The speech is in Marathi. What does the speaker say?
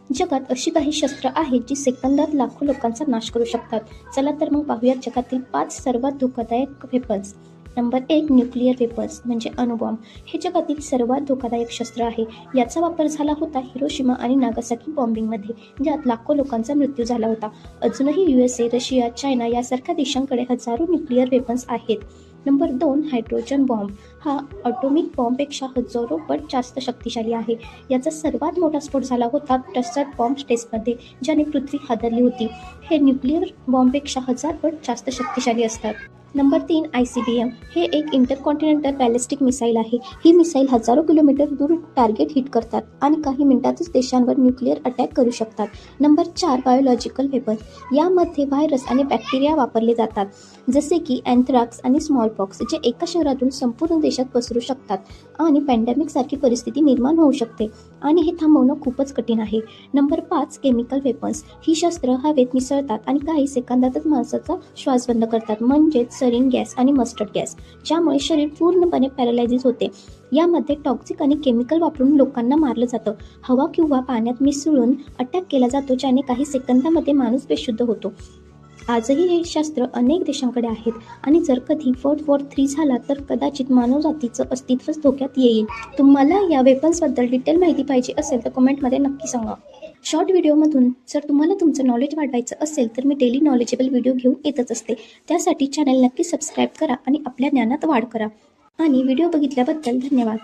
जगात अशी काही शस्त्र आहेत जी सेकंदात लाखो लोकांचा नाश करू शकतात. चला तर मग पाहूयात जगातील 5 सर्वात धोकादायक वेपन्स. नंबर 1, न्यूक्लिअर वेपन्स म्हणजे अणुबॉम्ब. हे जगातील सर्वात धोकादायक शस्त्र आहे. याचा वापर झाला होता हिरोशिमा आणि नागासाकी बॉम्बिंगमध्ये, ज्यात लाखो लोकांचा मृत्यू झाला होता. अजूनही USA, रशिया, चायना यासारख्या देशांकडे हजारो न्यूक्लिअर वेपन्स आहेत. Number 2, hydrogen bomb. हा ॲटॉमिक बॉम्बपेक्षा हजारो पट जास्त शक्तिशाली आहे. याचा सर्वात मोठा स्फोट झाला होता टस्सर बॉम्ब टेस्टमध्ये, ज्याने पृथ्वी हादरली होती. हे न्यूक्लिअर बॉम्बपेक्षा 1000 पट जास्त शक्तिशाली असतात. Number 3, ICBM. हे एक इंटरकॉन्टिनेंटल बॅलिस्टिक मिसाईल आहे. ही मिसाईल हजारो किलोमीटर दूर टार्गेट हिट करतात आणि काही मिनिटातच देशांवर न्यूक्लिअर अटॅक करू शकतात. Number 4, biological weapon. यामध्ये व्हायरस आणि बॅक्टेरिया वापरले जातात, जसे की अँथ्रॅक्स आणि स्मॉलपॉक्स, जे एका शहरातून संपूर्ण देशात पसरू शकतात आणि पॅन्डेमिकसारखी परिस्थिती निर्माण होऊ शकते आणि हे थांबवणं खूपच कठीण आहे. Number 5, chemical weapons. ही शस्त्र हवेत मिसळतात आणि काही सेकंदातच माणसाचा श्वास बंद करतात, म्हणजेच सरीन गॅस आणि मस्टर्ड गॅस, ज्यामुळे शरीर पूर्णपणे पॅरालायझिस होते. यामध्ये टॉक्सिक आणि केमिकल वापरून लोकांना मारलं जातं. हवा किंवा पाण्यात मिसळून अटॅक केला जातो, ज्याने काही सेकंदामध्ये माणूस बेशुद्ध होतो. आजही हे शस्त्र अनेक देशांकडे आहेत आणि जर कधी वर्ल्ड वॉर 3 झाला तर कदाचित मानवजातीचं अस्तित्वच धोक्यात येईल. तुम्हाला या वेपन्सबद्दल डिटेल माहिती पाहिजे असेल तर कमेंटमध्ये नक्की सांगा. शॉर्ट व्हिडिओमधून जर तुम्हाला तुमचं नॉलेज वाढवायचं असेल तर मी डेली नॉलेजेबल व्हिडिओ घेऊन येतच असते. त्यासाठी चॅनल नक्की सबस्क्राईब करा आणि आपल्या ज्ञानात वाढ करा. आणि व्हिडिओ बघितल्याबद्दल धन्यवाद.